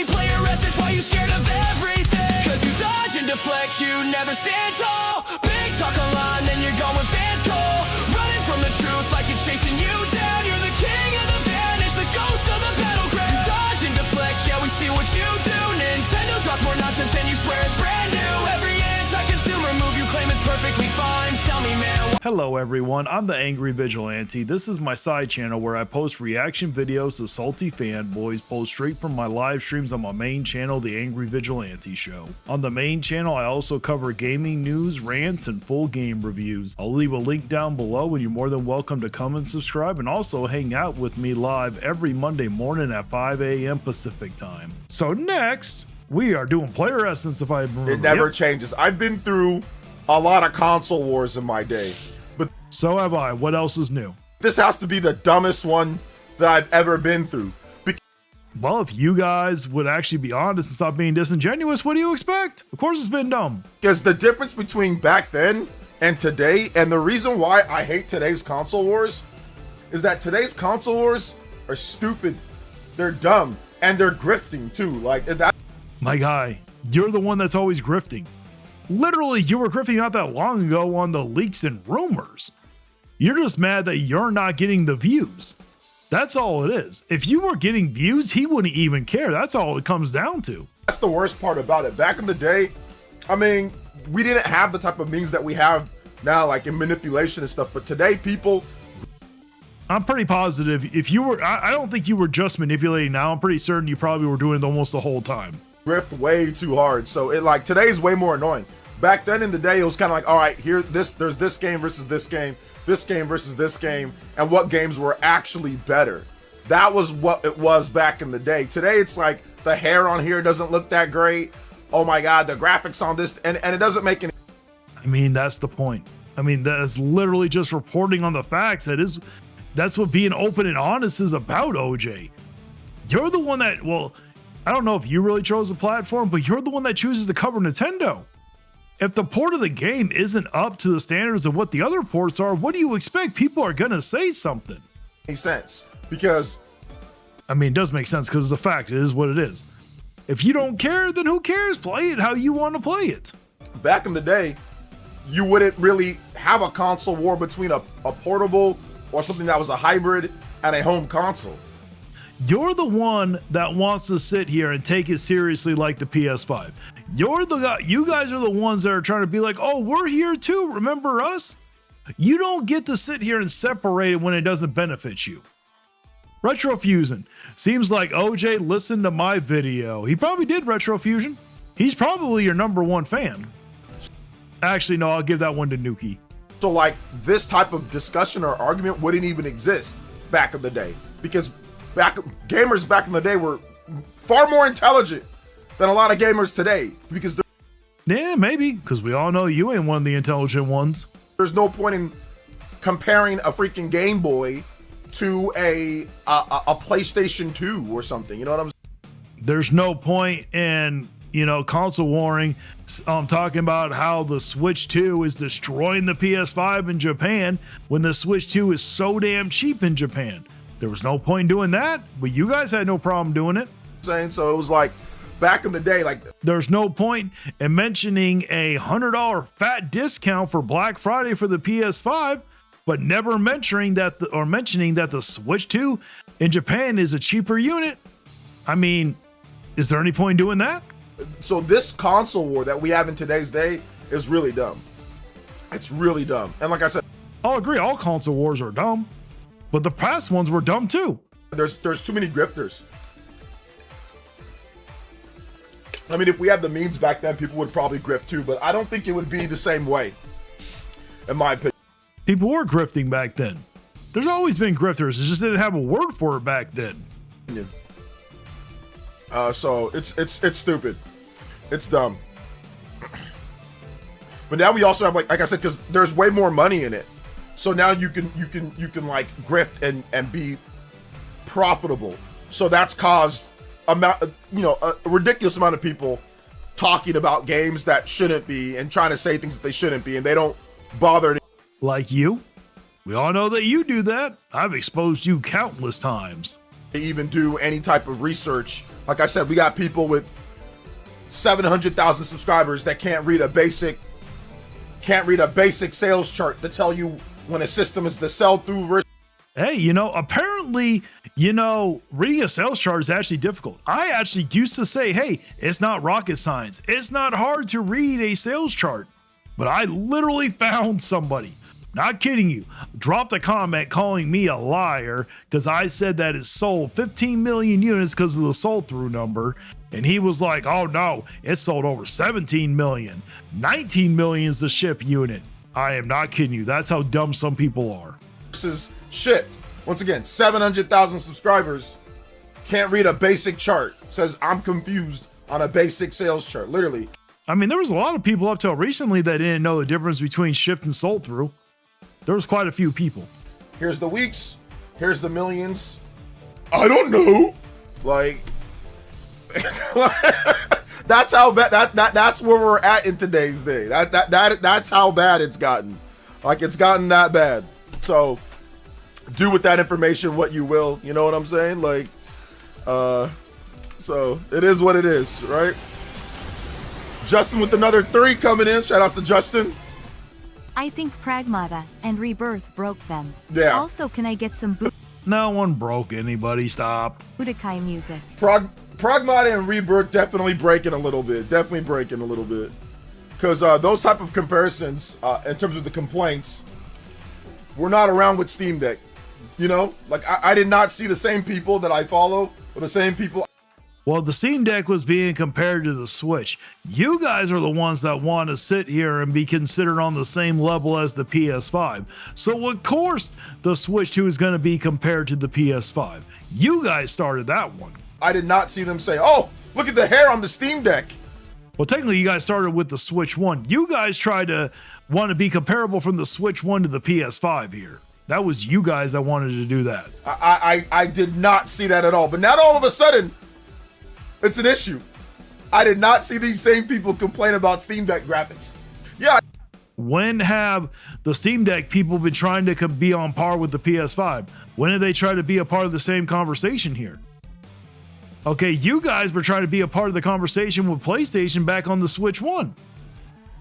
me play your rest is why you scared of everything. Cause you dodge and deflect, you never stand tall. Big talk online, then you're going fans call. Running from the truth like it's chasing you down. You're the king of the vanish, the ghost of the battleground. You dodge and deflect, yeah, we see what you do. Nintendo drops more nonsense and you swear it's brand new. Every anti-consumer move you claim is perfectly fine. Tell me, man. Hello everyone, I'm the Angry Vigilante. This is my side channel where I post reaction videos to salty fanboys pulled straight from my live streams on my main channel, The Angry Vigilante Show. On the main channel, I also cover gaming news, rants, and full game reviews. I'll leave a link down below and you're more than welcome to come and subscribe and also hang out with me live every Monday morning at 5 a.m. Pacific time. So next, we are doing player essence if I remember. It never changes. I've been through a lot of console wars in my day. But so have I. What else is new? This has to be the dumbest one that I've ever been through. Well, if you guys would actually be honest and stop being disingenuous, what do you expect? Of course it's been dumb. Because the difference between back then and today, and the reason why I hate today's console wars, is that today's console wars are stupid. They're dumb. And they're grifting too. Like that. My guy, you're the one that's always grifting. Literally, you were grifting not that long ago on the leaks and rumors. You're just mad that you're not getting the views. That's all it is. If you were getting views, he wouldn't even care. That's all it comes down to. That's the worst part about it. Back in the day, I mean, we didn't have the type of means that we have now, like in manipulation and stuff. But today, people... I'm pretty positive if you were... I don't think you were just manipulating now. I'm pretty certain you probably were doing it almost the whole time. Grift way too hard. So it like today's way more annoying. Back then in the day, it was kind of like, all right, there's this game versus this game versus this game, and what games were actually better. That was what it was back in the day. Today, it's like the hair on here doesn't look that great. Oh my God, the graphics on this, and it doesn't make any. I mean, that's the point. I mean, that's literally just reporting on the facts. That's what being open and honest is about, OJ. You're the one that, well, I don't know if you really chose the platform, but you're the one that chooses to cover Nintendo. If the port of the game isn't up to the standards of what the other ports are, what do you expect? People are gonna say something. Makes sense, because I mean, it does make sense because it's a fact. It is what it is. If you don't care, then who cares? Play it how you want to play it. Back in the day, you wouldn't really have a console war between a portable or something that was a hybrid and a home console. You're the one that wants to sit here and take it seriously like the PS5. You're the guy, you guys are the ones that are trying to be like, oh, we're here too, remember us? You don't get to sit here and separate it when it doesn't benefit you. Retrofusion. Seems like OJ listened to my video. He probably did, Retrofusion. He's probably your #1 fan. Actually, no, I'll give that one to Nuki. So like this type of discussion or argument wouldn't even exist back in the day, because gamers back in the day were far more intelligent than a lot of gamers today, because yeah, maybe because we all know you ain't one of the intelligent ones. There's no point in comparing a freaking Game Boy to a PlayStation 2 or something. You know what I'm saying? There's no point in, you know, console warring. I'm talking about how the Switch 2 is destroying the PS5 in Japan when the Switch 2 is so damn cheap in Japan. There was no point in doing that, but you guys had no problem doing it. So it was like back in the day, like there's no point in mentioning a $100 fat discount for Black Friday for the PS5, but never mentioning that the Switch 2 in Japan is a cheaper unit. I mean, is there any point in doing that? So this console war that we have in today's day is really dumb. It's really dumb. And like I said, I'll agree, all console wars are dumb. But the past ones were dumb too. There's too many grifters. I mean, if we had the means back then, people would probably grift too, but I don't think it would be the same way, in my opinion. People were grifting back then. There's always been grifters. It just didn't have a word for it back then. So it's stupid. It's dumb. But now we also have like I said, because there's way more money in it. So now you can like grift and be profitable. So that's caused a ridiculous amount of people talking about games that shouldn't be and trying to say things that they shouldn't be, and they don't bother. Like you? We all know that you do that. I've exposed you countless times. even do any type of research. Like I said, we got people with 700,000 subscribers that can't read a basic sales chart to tell you when a system is the sell-through versus. Hey, apparently, reading a sales chart is actually difficult. I actually used to say, hey, it's not rocket science. It's not hard to read a sales chart. But I literally found somebody, not kidding you, dropped a comment calling me a liar because I said that it sold 15 million units because of the sold through number. And he was like, oh no, it sold over 17 million. 19 million is the ship unit. I am not kidding you. That's how dumb some people are. Versus shit. Once again, 700,000 subscribers, can't read a basic chart. Says I'm confused on a basic sales chart. Literally. I mean, there was a lot of people up till recently that didn't know the difference between shipped and sold through. There was quite a few people. Here's the weeks. Here's the millions. I don't know. Like, that's how bad that's where we're at in today's day. That's how bad it's gotten. Like, it's gotten that bad. So do with that information what you will. You know what I'm saying? Like, so it is what it is, right? Justin with another 3 coming in. Shout outs to Justin. I think Pragmata and Rebirth broke them. Yeah. Also, can I get some No one broke anybody. Stop. Budokai music? Pragmata and Rebirth definitely breaking a little bit. Because those type of comparisons, in terms of the complaints, we're not around with Steam Deck. Like I did not see the same people that I follow or the same people. Well, the Steam Deck was being compared to the Switch. You guys are the ones that want to sit here and be considered on the same level as the PS5. So of course the Switch 2 is going to be compared to the PS5. You guys started that one. I did not see them say, oh, look at the hair on the Steam Deck. Well, technically you guys started with the Switch 1. You guys tried to want to be comparable from the Switch 1 to the PS5 here. That was you guys that wanted to do that. I did not see that at all. But now all of a sudden, it's an issue. I did not see these same people complain about Steam Deck graphics. Yeah. When have the Steam Deck people been trying to be on par with the PS5? When did they try to be a part of the same conversation here? Okay, you guys were trying to be a part of the conversation with PlayStation back on the Switch 1.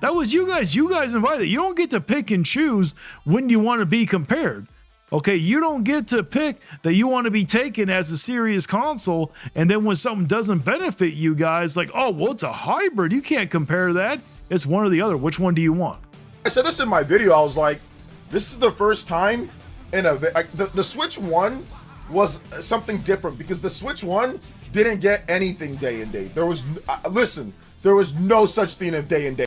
That was you guys. You guys invited. You don't get to pick and choose when you want to be compared. Okay, you don't get to pick that you want to be taken as a serious console, and then when something doesn't benefit you guys, like, oh, well, it's a hybrid. You can't compare that. It's one or the other. Which one do you want? I said this in my video. I was like, this is the first time in the Switch 1 was something different because the Switch 1 didn't get anything day and date. There was, there was no such thing as day and date.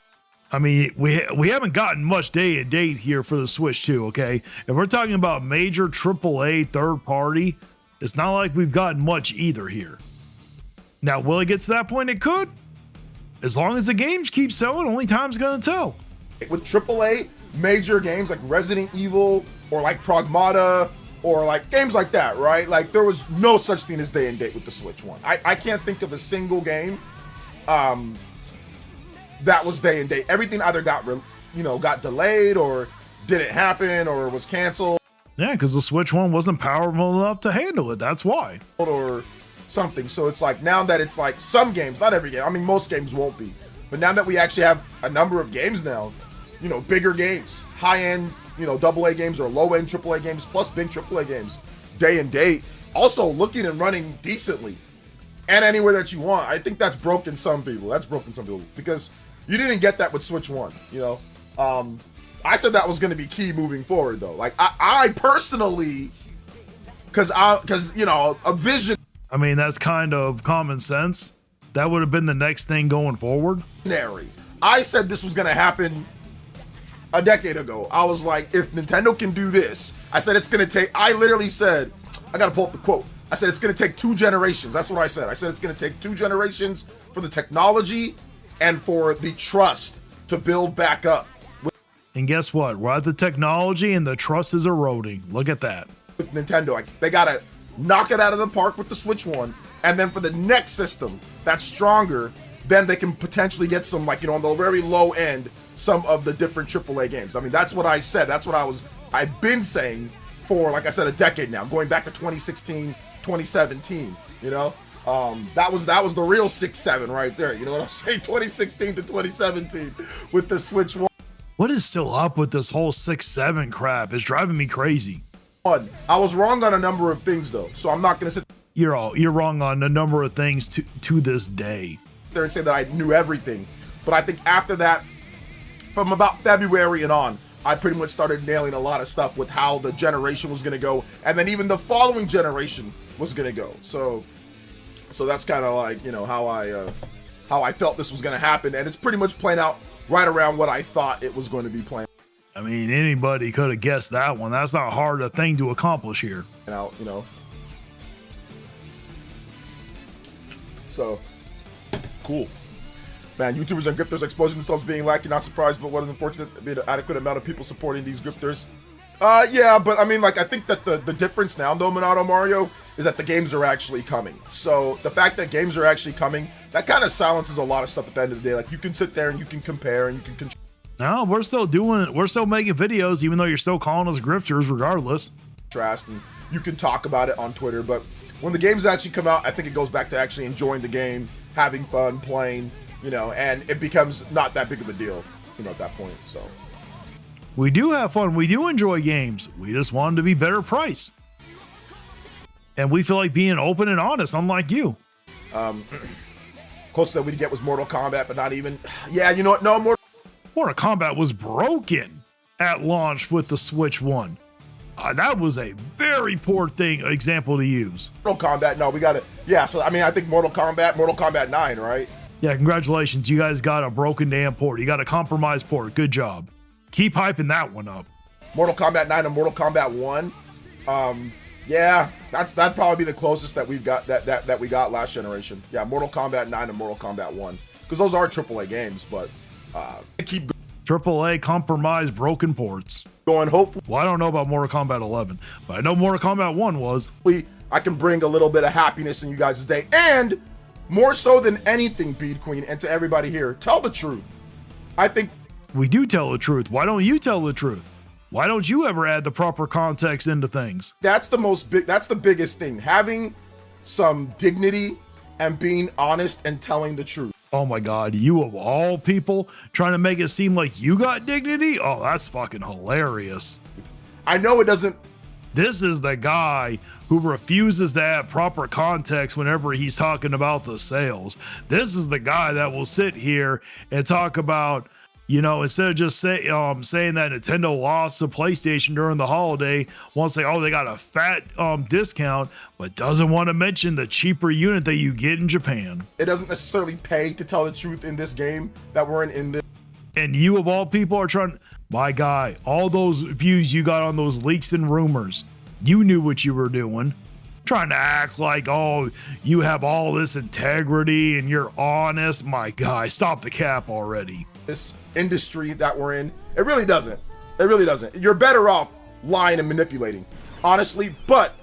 I mean, we haven't gotten much day and date here for the Switch 2, okay? If we're talking about major AAA third party, it's not like we've gotten much either here. Now, will it get to that point? It could. As long as the games keep selling, only time's gonna tell. With AAA major games like Resident Evil or like Pragmata or like games like that, right? Like there was no such thing as day and date with the Switch 1. I can't think of a single game that was day and date. Everything either got delayed or didn't happen or was canceled. Yeah, because the Switch 1 wasn't powerful enough to handle it. That's why. Or something. So it's like now that it's like some games, not every game. I mean, most games won't be. But now that we actually have a number of games now, bigger games, high-end, AA games or low-end AAA games, plus big AAA games, day and date, also looking and running decently. And anywhere that you want. I think that's broken some people. Because you didn't get that with Switch 1, I said that was going to be key moving forward, though. Like, I personally, because a vision. I mean, that's kind of common sense. That would have been the next thing going forward. I said this was going to happen a decade ago. I was like, if Nintendo can do this, I said it's going to take, I literally said, I got to pull up the quote. I said it's going to take 2 generations. That's what I said. I said it's going to take 2 generations for the technology and for the trust to build back up. And guess what? We're at the technology and the trust is eroding. Look at that. With Nintendo, they got to knock it out of the park with the Switch 1. And then for the next system that's stronger, then they can potentially get some, on the very low end, some of the different AAA games. I mean, that's what I said. That's what I've been saying for, like I said, a decade now, going back to 2016, 2017, you know? That was the real 6-7 right there. You know what I'm saying? 2016 to 2017 with the Switch 1. What is still up with this whole 6-7 crap? It's driving me crazy. I was wrong on a number of things though, so I'm not gonna sit You're wrong on a number of things to this day. there and say that I knew everything. But I think after that, from about February and on, I pretty much started nailing a lot of stuff with how the generation was gonna go, and then even the following generation was gonna go. So that's kind of like, you know, how I felt this was gonna happen, and it's pretty much playing out right around what I thought it was going to be playing I mean, anybody could have guessed that one. That's not hard a thing to accomplish here. out, you know. So cool. Man, YouTubers and grifters exposing themselves being lacking, not surprised, but what is unfortunate to be an adequate amount of people supporting these grifters. Yeah, but I mean, like, I think that the difference now, though, Minato Mario, is that the games are actually coming. So the fact that games are actually coming, that kind of silences a lot of stuff at the end of the day. Like, you can sit there and you can compare and you can No, we're still making videos, even though you're still calling us grifters regardless. contrast, and you can talk about it on Twitter. But when the games actually come out, I think it goes back to actually enjoying the game, having fun, playing, you know, and it becomes not that big of a deal, you know, at that point. So We do have fun. We do enjoy games. We just want them to be better priced. And we feel like being open and honest, unlike you. closest that we could get was Mortal Kombat, but not even. Yeah, you know what? No, Mortal Kombat was broken at launch with the Switch 1. That was a very poor example to use. Mortal Kombat. No, we got it. Yeah, so I mean, I think Mortal Kombat 9, right? Yeah, congratulations. You guys got a broken damn port. You got a compromised port. Good job. Keep hyping that one up. Mortal Kombat 9 and Mortal Kombat 1. Yeah, that'd probably be the closest that we've got that we got last generation. Yeah, Mortal Kombat 9 and Mortal Kombat 1, because those are AAA games, but keep AAA compromised broken ports. going. Hopefully, Well, I don't know about Mortal Kombat 11, but I know Mortal Kombat 1 was. I can bring a little bit of happiness in you guys' day, and more so than anything, Bead Queen, and to everybody here, tell the truth. I think We do tell the truth. Why don't you tell the truth? Why don't you ever add the proper context into things? that's the biggest thing, having some dignity and being honest and telling the truth. Oh my God, you of all people trying to make it seem like you got dignity? Oh, that's fucking hilarious. I know it doesn't. This is the guy who refuses to add proper context whenever he's talking about the sales. This is the guy that will sit here and talk about, you know, instead of just saying that Nintendo lost to PlayStation during the holiday, won't say, oh, they got a fat discount, but doesn't want to mention the cheaper unit that you get in Japan. It doesn't necessarily pay to tell the truth in this game that we're in this. And you of all people are trying, my guy, all those views you got on those leaks and rumors, you knew what you were doing. Trying to act like, oh, you have all this integrity and you're honest. My guy, stop the cap already. This industry that we're in, it really doesn't. It really doesn't. You're better off lying and manipulating, honestly. But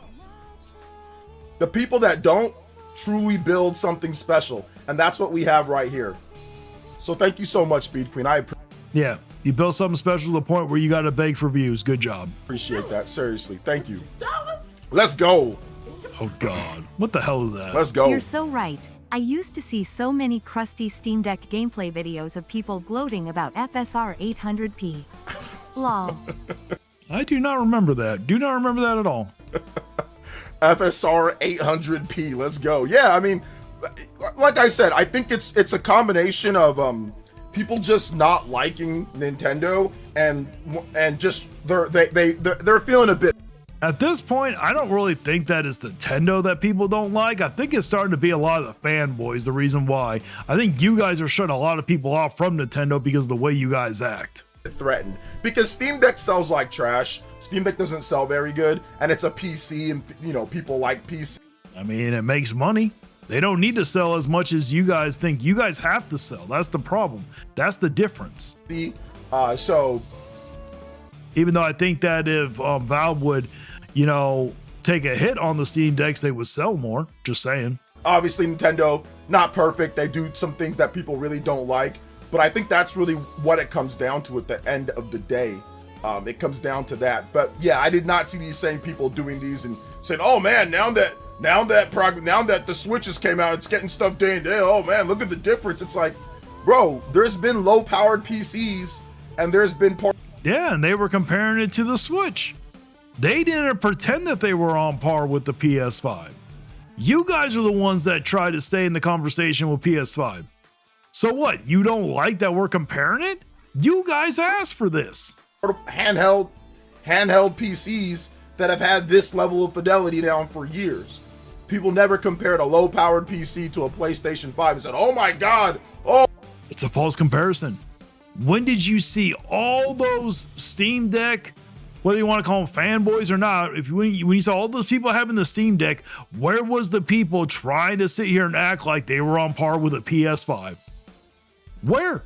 the people that don't truly build something special, and that's what we have right here. So thank you so much, Bead Queen. I Yeah, you built something special to the point where you got to beg for views. Good job. appreciate that. Seriously, thank you. Let's go. Oh God, what the hell is that? Let's go. You're so right. I used to see so many crusty Steam Deck gameplay videos of people gloating about FSR 800p. Lol. I do not remember that. Do not remember that at all. FSR 800p. Let's go. Yeah, I mean, like I said, I think it's a combination of people just not liking Nintendo and just they're feeling a bit. At this point, I don't really think that it's Nintendo that people don't like. I think it's starting to be a lot of the fanboys, the reason why. I think you guys are shutting a lot of people off from Nintendo because of the way you guys act. Threatened because Steam Deck sells like trash. Steam Deck doesn't sell very good, and it's a PC, and you know people like PC. I mean, it makes money. They don't need to sell as much as you guys think. You guys have to sell. That's the problem. That's the difference. So even though I think that if Valve would, you know, take a hit on the Steam Decks, they would sell more. Just saying. obviously Nintendo, not perfect. They do some things that people really don't like, but I think that's really what it comes down to at the end of the day. It comes down to that. But yeah, I did not see these same people doing these and saying, oh man, now that Now that the Switches came out, it's getting stuff day and day. Oh man, look at the difference. It's like, bro, there's been low-powered PCs, and there's been Yeah, and they were comparing it to the Switch. They didn't pretend that they were on par with the PS5. You guys are the ones that try to stay in the conversation with PS5. So what? You don't like that we're comparing it? You guys asked for this. handheld PCs that have had this level of fidelity down for years. People never compared a low-powered PC to a PlayStation 5 and said, "Oh my God, oh." It's a false comparison. When did you see all those Steam Deck, whether you want to call them fanboys or not, when you saw all those people having the Steam Deck, where was the people trying to sit here and act like they were on par with a PS5? Where?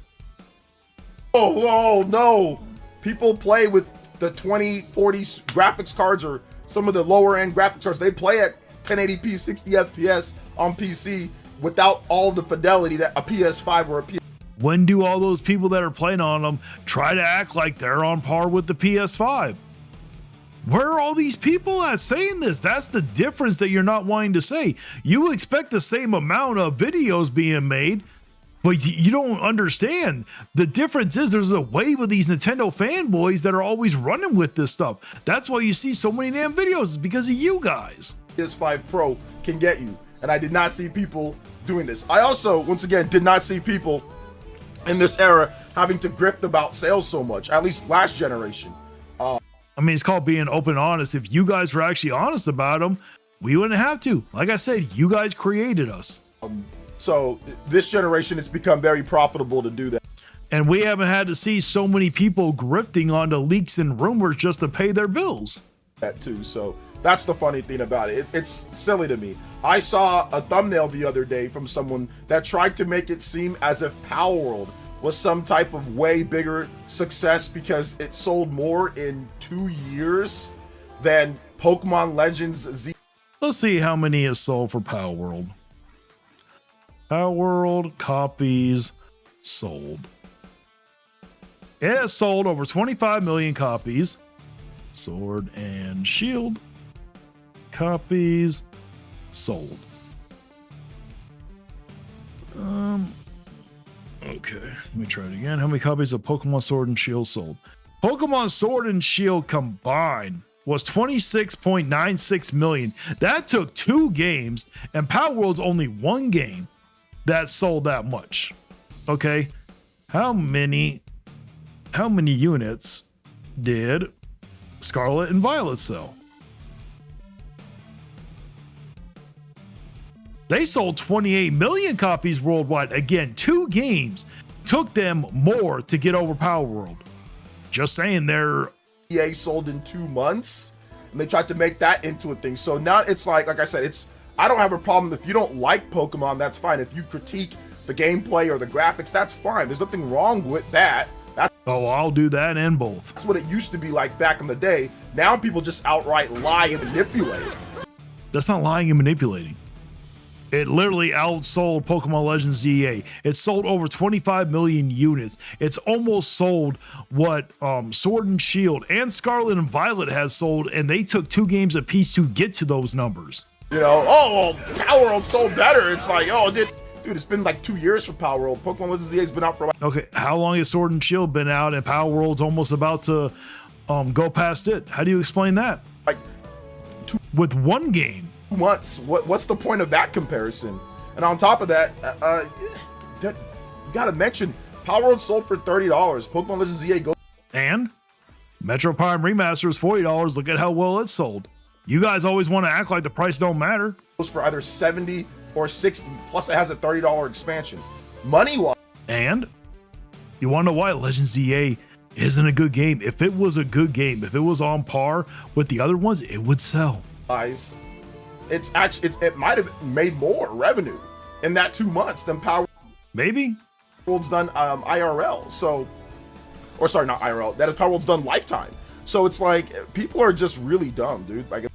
Oh no. People play with the 2040 graphics cards or some of the lower end graphics cards. They play at 1080p 60 FPS on PC without all the fidelity that a PS5 or a PS. When do all those people that are playing on them try to act like they're on par with the PS5? Where are all these people at saying this? That's the difference that you're not wanting to say. You expect the same amount of videos being made, but you don't understand. The difference is there's a wave of these Nintendo fanboys that are always running with this stuff. That's why you see so many damn videos. It's because of you guys. PS5 Pro can get you, and I did not see people doing this. I also, once again, did not see people in this era having to grift about sales so much, at least last generation. I mean, it's called being open and honest. If you guys were actually honest about them, we wouldn't have to. Like I said, you guys created us. So this generation, it's become very profitable to do that. And we haven't had to see so many people grifting onto leaks and rumors just to pay their bills. That too. So that's the funny thing about it. It's silly to me. I saw a thumbnail the other day from someone that tried to make it seem as if Power World was some type of way bigger success because it sold more in 2 years than Pokemon Legends Z. Let's see how many is sold for Power World. Power World copies sold. It has sold over 25 million copies. Sword and Shield copies sold. Okay, let me try it again. How many copies of Pokemon Sword and Shield sold? Pokemon Sword and Shield combined was 26.96 million. That took 2 games, and Power World's only 1 game that sold that much. Okay, how many units did Scarlet and Violet sell? They sold 28 million copies worldwide. Again, 2 games took them more to get over Power World. Just saying, they're EA sold in 2 months, and they tried to make that into a thing. So now it's like I said, I don't have a problem if you don't like Pokemon. That's fine. If you critique the gameplay or the graphics, that's fine. There's nothing wrong with that. oh, I'll do that and both. That's what it used to be like back in the day. Now people just outright lie and manipulate. That's not lying and manipulating. It literally outsold Pokemon Legends ZA. It sold over 25 million units. It's almost sold what Sword and Shield and Scarlet and Violet has sold, and they took 2 games apiece to get to those numbers. You know, oh, well, Power World sold better. It's like, oh, dude, it's been like 2 years for Power World. Pokemon Legends ZA has been out for like. Okay, how long has Sword and Shield been out and Power World's almost about to go past it? How do you explain that? Like with 1 game. 2 months. What's the point of that comparison? And on top of that, you gotta mention Power World sold for $30. Pokemon Legends ZA goes. And Metro Prime Remaster is $40. Look at how well it sold. You guys always want to act like the price don't matter. Goes for either 70 or 60. Plus, it has a $30 expansion. Money-wise. And you want to know why Legends ZA isn't a good game? If it was a good game, if it was on par with the other ones, it would sell. It's actually it might have made more revenue in that 2 months than Power Maybe. World's done IRL. So, or sorry, not IRL. That is Power World's done Lifetime. So it's like people are just really dumb, dude. Like,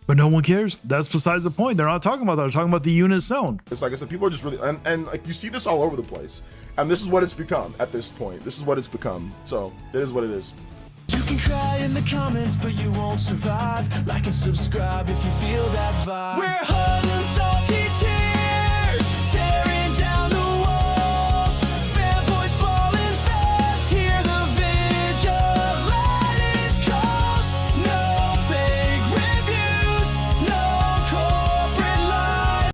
but no one cares. That's besides the point. They're not talking about that. They're talking about the unit sound. it's like I said, people are just really and like you see this all over the place. And this is what it's become at this point. This is what it's become. So it is what it is. You can cry in the comments, but you won't survive. Like and subscribe if you feel that vibe. We're hard